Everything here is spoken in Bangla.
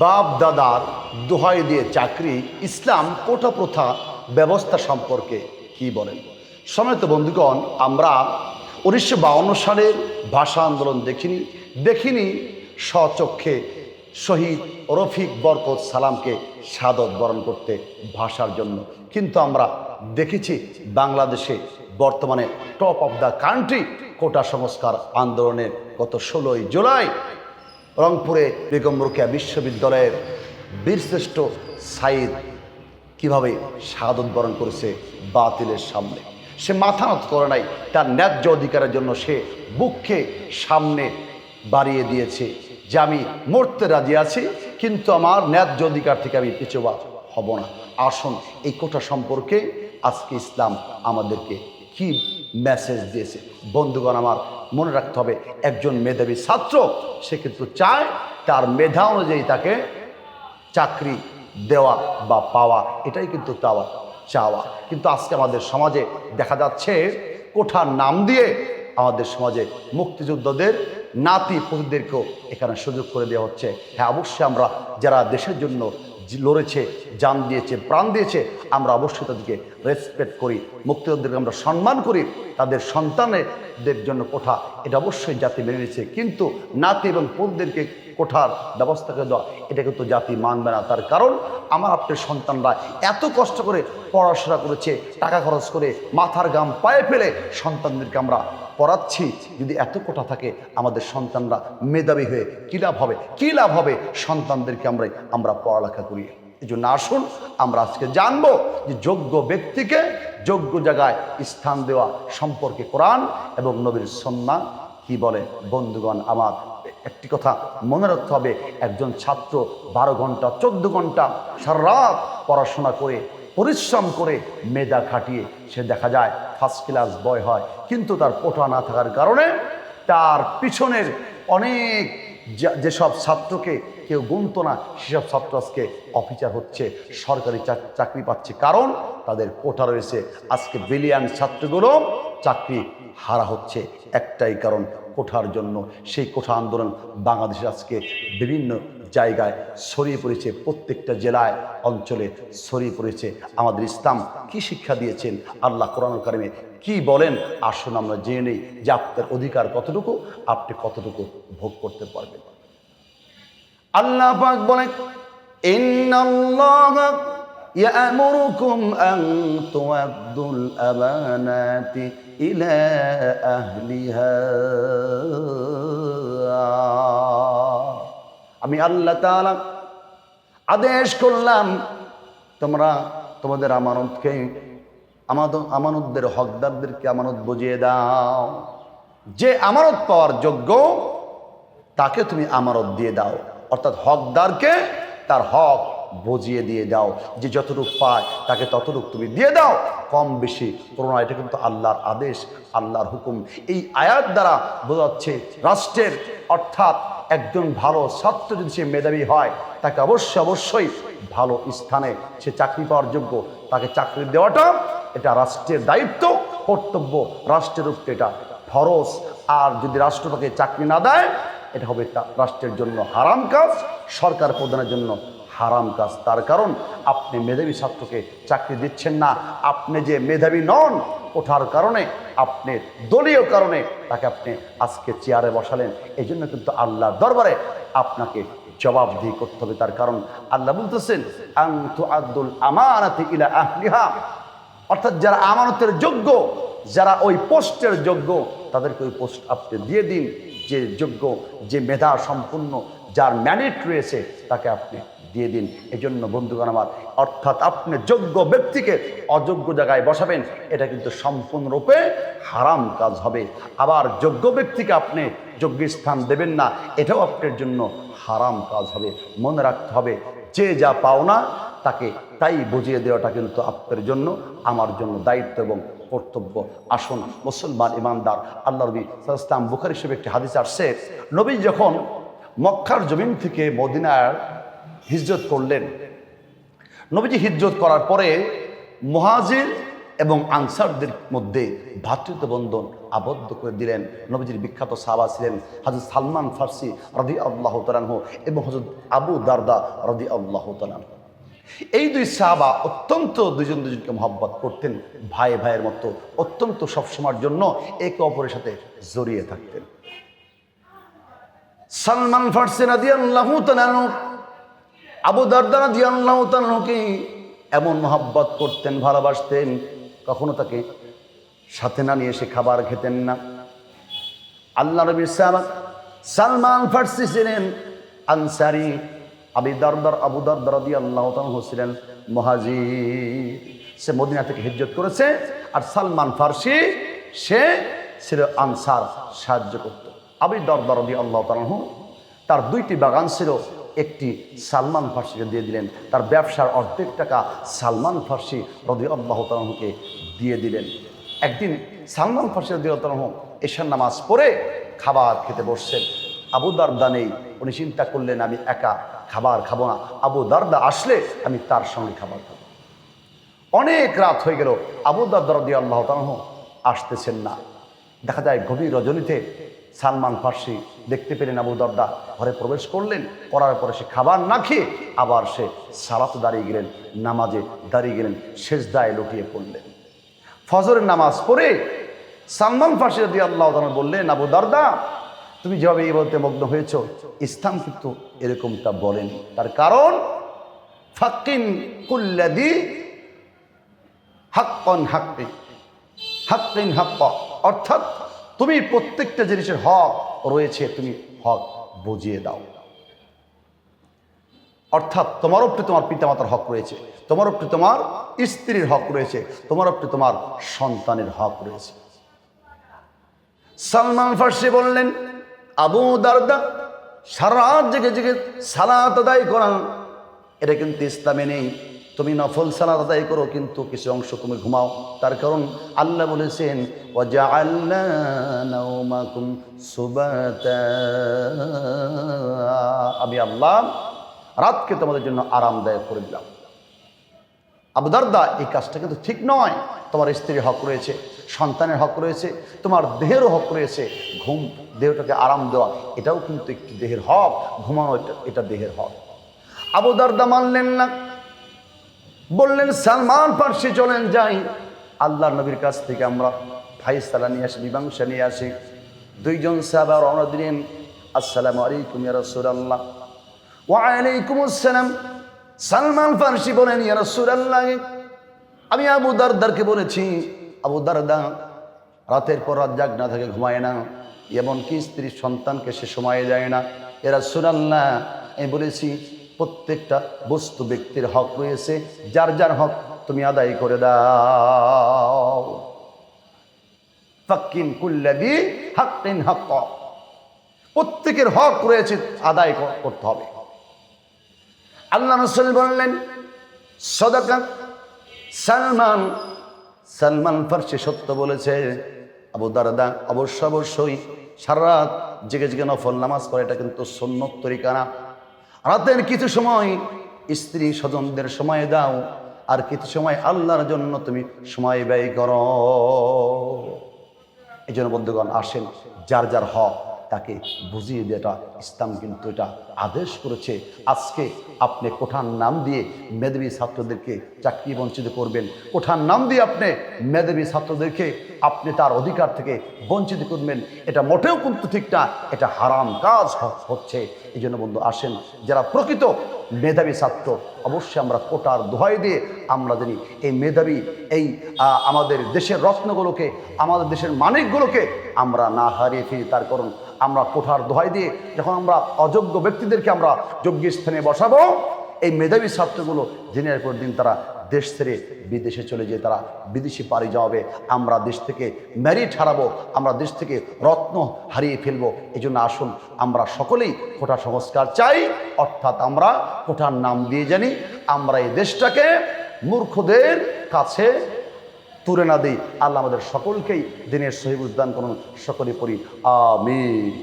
বাপ দাদার দোহাই দিয়ে চাকরি, ইসলাম কোটা প্রথা ব্যবস্থা সম্পর্কে কি বলেন? সম্মানিত বন্ধুগণ, আমরা 1952 সালের ভাষা আন্দোলন দেখিনি স্বচক্ষে শহীদ রফিক বরকত সালামকে শাহাদত বরণ করতে ভাষার জন্য, কিন্তু আমরা দেখেছি বাংলাদেশে বর্তমানে টপ অফ দ্য কান্ট্রি কোটা সংস্কার আন্দোলনের গত 16ই জুলাই রংপুরে বেগম রোকেয়া বিশ্ববিদ্যালয়ের বীরশ্রেষ্ঠ সাইদ কিভাবে শাহাদত বরণ করেছে বাতিলের সামনে। সে মাথা নত করে নাই, তার ন্যায্য অধিকারের জন্য সে বুককে সামনে বাড়িয়ে দিয়েছে যে আমি মরতে রাজি আছি, কিন্তু আমার ন্যায্য অধিকার থেকে আমি পিছু হব না। আসুন এই কোটা সম্পর্কে আজকে ইসলাম আমাদেরকে কি মেসেজ দিয়েছে। বন্ধুগণ, আমার মনে রাখতে হবে, একজন মেধাবী ছাত্র সে কিন্তু চায় তার মেধা অনুযায়ী তাকে চাকরি দেওয়া বা পাওয়া, এটাই কিন্তু চাওয়া। কিন্তু আজকে আমাদের সমাজে দেখা যাচ্ছে কোঠার নাম দিয়ে আমাদের সমাজে মুক্তিযোদ্ধাদের নাতি পুতিদেরকেও এখানে সুযোগ করে দেওয়া হচ্ছে। হ্যাঁ, অবশ্যই আমরা যারা দেশের জন্য লড়েছে, জান দিয়েছে, প্রাণ দিয়েছে, আমরা অবশ্যই তাদেরকে রেসপেক্ট করি, মুক্তিযোদ্ধাদেরকে আমরা সম্মান করি। তাদের সন্তানদের জন্য কোঠা এটা অবশ্যই জাতি মেনে নিয়েছে, কিন্তু নাতি এবং পুতদেরকে কোঠার ব্যবস্থা করে দেওয়া এটা কিন্তু জাতি মানবে না। তার কারণ আমার আপনার সন্তানরা এত কষ্ট করে পড়াশোনা করেছে, টাকা খরচ করে মাথার ঘাম পায়ে ফেলে সন্তানদেরকে আমরা পড়াচ্ছি। যদি এত কোটা থাকে, আমাদের সন্তানরা মেধাবী হয়ে কী লাভ হবে সন্তানদেরকে আমরা পড়ালেখা করি। এই জন্য আসুন আমরা আজকে জানবো যে যোগ্য ব্যক্তিকে যোগ্য জায়গায় স্থান দেওয়া সম্পর্কে কোরআন এবং নবীর সুন্নাহ কি বলে। বন্ধুগণ, আমার একটি কথা মনে রাখতে হবে, একজন ছাত্র 12 ঘন্টা 14 ঘন্টা সারা রাত পড়াশোনা করে পরিশ্রম করে মেধা খাটিয়ে সে দেখা যায় ফার্স্ট ক্লাস বয় হয়, কিন্তু তার কোটা না থাকার কারণে তার পিছনের অনেক যেসব ছাত্রকে কেউ গুনতো না, সেসব ছাত্র আজকে অফিসার হচ্ছে, সরকারি চাকরি পাচ্ছে, কারণ তাদের কোটা রয়েছে। আজকে ব্রিলিয়ান্ট ছাত্রগুলো চাকরি হারা হচ্ছে একটাই কারণ, কোঠার জন্য। সেই কোঠা আন্দোলন বাংলাদেশের আজকে বিভিন্ন জায়গায় ছড়িয়ে পড়েছে, প্রত্যেকটা জেলায় অঞ্চলে ছড়িয়ে পড়েছে। আমাদের ইসলাম কি শিক্ষা দিয়েছেন, আল্লাহ কোরআন কারিমে কি বলেন, আসুন আমরা জেনে নেই যে আপনার অধিকার কতটুকু, আপনি কতটুকু ভোগ করতে পারবেন। আল্লাহ পাক বলেন, ইন্নাল্লাহা ইয়া'মুরুকুম আন তু'আদ্দুল আমানাতি ইলা আহলিহা। আমি আল্লাহ তাআলা আদেশ করলাম তোমরা তোমাদের আমানতকে, আমানতদের হকদারদেরকে আমানত বুঝিয়ে দাও। যে আমানত পাওয়ার যোগ্য তাকে তুমি আমানত দিয়ে দাও, অর্থাৎ হকদারকে তার হক বুঝিয়ে দিয়ে দাও। যে যতটুকু পায় তাকে ততটুকু তুমি দিয়ে দাও, কম বেশি করো না। এটা কিন্তু আল্লাহর আদেশ, আল্লাহর হুকুম। এই আয়াত দ্বারা বোঝা যাচ্ছে রাষ্ট্রের, অর্থাৎ একজন ভালো ছাত্র যদি সে মেধাবী হয়, তাকে অবশ্যই ভালো স্থানে সে চাকরি পাওয়ার যোগ্য, তাকে চাকরি দেওয়াটা এটা রাষ্ট্রের দায়িত্ব, কর্তব্য, রাষ্ট্রের উপরে এটা ফরজ। আর যদি রাষ্ট্র তাকে চাকরি না দেয়, এটা হবে রাষ্ট্রের জন্য হারাম কাজ, সরকার প্রধানের জন্য হারাম কাজ। তার কারণ আপনি মেধাবী ছাত্রকে চাকরি দিচ্ছেন না, আপনি যে মেধাবী নন, ওঠার কারণে, আপনি দলীয় কারণে তাকে আপনি আজকে চেয়ারে বসালেন। এই জন্য কিন্তু আল্লাহর দরবারে আপনাকে জবাবদিহি করতে হবে। তার কারণ আল্লাহ বলতেছেন, আন তুআদ্দুল আমানাতি ইলা আহলিহা, অর্থাৎ যারা আমানতের যোগ্য, যারা ওই পোস্টের যোগ্য, তাদেরকে ওই পোস্ট আপনি দিয়ে দিন। যে যোগ্য, যে মেধা সম্পূর্ণ, যার ম্যারিট রয়েছে, তাকে আপনি দিয়ে দিন। এজন্য বন্ধুগণ আমার, অর্থাৎ আপনি যোগ্য ব্যক্তিকে অযোগ্য জায়গায় বসাবেন, এটা কিন্তু সম্পূর্ণরূপে হারাম কাজ হবে। আবার যোগ্য ব্যক্তিকে আপনি যোগ্য স্থান দেবেন না, এটাও আপনার জন্য হারাম কাজ হবে। মনে রাখতে হবে, যে যা পাওনা তাকে তাই বুঝিয়ে দেওয়াটা কিন্তু আপনার জন্য, আমার জন্য দায়িত্ব এবং কর্তব্য। আসুন মুসলমান ইমানদার, আল্লাহ নবী সাল্লাল্লাহু আলাইহি ওয়াসাল্লাম, বুখারী শরীফে একটি হাদিস আসছে, নবী যখন মক্কার জমিন থেকে মদিনার হিজরত করলেন, নবীজি হিজরত করার পরে মুহাজির এবং আনসারদের মধ্যে ভ্রাতৃত্ব বন্ধন আবদ্ধ করে দিলেন। নবীজির বিখ্যাত সাহাবা ছিলেন হযরত সালমান ফারসি রাদিয়াল্লাহু তাআলা আনহু এবং হযরত আবু দারদা রাদিয়াল্লাহু তাআলা আনহু। এই দুই সাহাবা অত্যন্ত দুজন দুজনকে মহব্বত করতেন, ভাই ভাইয়ের মতো, অত্যন্ত সবসময়ের জন্য একে অপরের সাথে জড়িয়ে থাকতেন। সালমান ফারসি রাদিয়াল্লাহু তাআলা আনহু আবু দারদা রাদিয়াল্লাহু তাআলা আনহুকে এমন মহব্বত করতেন, ভালোবাসতেন, কখনো তাকে সাথে না নিয়ে এসে খাবার খেতেন না। আল্লাহ নবীর সাহাবা সালমান ফারসি ছিলেন আনসারী, আবু দারদা রাদিয়াল্লাহু তাআলা আনহু ছিলেন মুহাজির। সে মদিনা থেকে হিজরত করেছে, আর সালমান ফারসি সে ছিল আনসার, সাহায্য করত। আবু দারদা রাদিয়াল্লাহু তাআলা আনহু তার দুইটি বাগান ছিল, একটি সালমান ফারসিকে দিয়ে দিলেন, তার ব্যবসার অর্ধেক টাকা সালমান ফারসি রাদিয়াল্লাহু তাআলা আনহুকে দিয়ে দিলেন। একদিন সালমান ফারসি রাদিয়াল্লাহু তাআলা আনহু এশার নামাজ পড়ে খাবার খেতে বসছেন, আবু দারদা নেই। উনি চিন্তা করলেন আমি একা খাবার খাবো না, আবু দারদা আসলে আমি তার সঙ্গে খাবার খাবো। অনেক রাত হয়ে গেল, আবু দারদা রাদিয়াল্লাহু তাআলা আনহু আসতেছেন না। দেখা যায় গভীর রজনীতে সালমান ফারসি দেখতে পেলেন আবু দারদা ঘরে প্রবেশ করলেন, করার পরে সে খাবার না খেয়ে আবার সে সালাতে দাঁড়িয়ে গেলেন, নামাজে দাঁড়িয়ে গেলেন, সেজদায় লুটিয়ে পড়লেন। ফজরের নামাজ পড়ে সালমান ফারসি রাদিয়াল্লাহু তাআলা বললেন, আবু দারদা তুমি যেভাবে ইবাদতে মগ্ন হয়েছ, ইসলাম কিন্তু এরকমটা বলেন। তার কারণ ফাক্কিন কুল্লাদি হাক্কান হাক্কি হাক্কিন হাক্কা, অর্থাৎ তুমি প্রত্যেকটা জিনিসের হক রয়েছে, তুমি হক বুঝিয়ে দাও। অর্থাৎ তোমার উপরে তোমার পিতামাতার হক রয়েছে, তোমার উপরে তোমার স্ত্রীর হক রয়েছে, তোমার উপরে তোমার সন্তানের হক রয়েছে। সালমান ফারসি বললেন, আবু দারদা সারা রাত জেগে জেগে সালাত আদায় করা এটা কিন্তু ইসলামে নেই। তুমি নফল সালাত আদায় করো, কিন্তু কিছু অংশ তুমি ঘুমাও। তার কারণ আল্লাহ বলেছেন ওয়াজআলনা নাওমাকুম সুবাতা, আমি আল্লাহ রাতকে তোমাদের জন্য আরামদায়ক করে দিলাম। আবু দারদা এই কাজটা কিন্তু ঠিক নয়। তোমার স্ত্রীর হক রয়েছে, সন্তানের হক রয়েছে, তোমার দেহেরও হক রয়েছে। ঘুম, দেহটাকে আরাম দেওয়া, এটাও কিন্তু একটি দেহের হক। ঘুমানো এটা দেহের হক। আবু দারদা মানলেন না, বললেন সালমান ফারসি চলেন যাই, আল্লাহর নবীর কাছ থেকে আমরা ফায়সালা নিয়ে আসি, মীমাংসা নিয়ে আসি। দুইজন সাহাবা রওনা দিলেন, আসসালামু আলাইকুম ইয়া রাসূলুল্লাহ। ওয়া আলাইকুম আসসালাম। সালমান ফারসি বলেন, ইয়া রাসূলুল্লাহ আমি আবু দারদাকে বলেছি, আবু দারদা রাতের পর রাত জাগ না থাকে, ঘুমায় না, এমনকি স্ত্রী সন্তানকে সে সময় দেয় না। ইয়া রাসূলুল্লাহ আমি বলেছি প্রত্যেকটা বস্তু ব্যক্তির হক রয়েছে, যার যার হক তুমি আদায় করে দাও। ফাক্কিন কুল্লাদি হাক্কিন হাক্কা, প্রত্যেকের হক রয়েছে, আদায় করতে হবে। আল্লাহ রাসূল বললেন সাদাকা সালমান ফারসি সত্য বলেছে। আবু দারদা অবশ্যই সারা রাত জেগে জেগে নফল নামাজ পড়ে, এটা কিন্তু সুন্নত তরিকা না। রাতের কিছু সময় স্ত্রী স্বজনদের সময় দাও, আর কিছু সময় আল্লাহর জন্য তুমি সময় ব্যয় করো। এই জন্য বন্ধুগণ আসেন, যার যার হক তাকে বুঝিয়ে দেওয়াটা ইসলাম কিন্তু এটা আদেশ করেছে। আজকে আপনি কোঠার নাম দিয়ে মেধাবী ছাত্রদেরকে চাকরি বঞ্চিত করবেন, কোঠার নাম দিয়ে আপনি মেধাবী ছাত্রদেরকে আপনি তার অধিকার থেকে বঞ্চিত করবেন, এটা মোটেও কিন্তু ঠিক না, এটা হারাম কাজ হচ্ছে। এই জন্য বন্ধু আসেন, যারা প্রকৃত মেধাবী ছাত্র অবশ্যই আমরা কোটার দোহাই দিয়ে আমরা জানি এই মেধাবী এই আমাদের দেশের রত্নগুলোকে, আমাদের দেশের মানিকগুলোকে আমরা না হারিয়ে ফিরি। তার কারণ আমরা কোঠার দোহাই দিয়ে যখন আমরা অযোগ্য ব্যক্তিদেরকে আমরা যোগ্য স্থানে বসাবো, এই মেধাবী ছাত্রগুলো দিনের পর দিন তারা দেশ ছেড়ে বিদেশে চলে যেয়ে তারা বিদেশি পাড়ি যাবে। আমরা দেশ থেকে মেরিট হারাবো, আমরা দেশ থেকে রত্ন হারিয়ে ফেলবো। এই জন্য আসুন আমরা সকলেই কোটা সংস্কার চাই, অর্থাৎ আমরা কোটার নাম দিয়ে জানি আমরা এই দেশটাকে মূর্খদের কাছে তুলে না দিই। আল্লাহ আমাদের সকলকেই দিনের সহিহ উদ্যান করুন। সকলে পড়ি আমিন।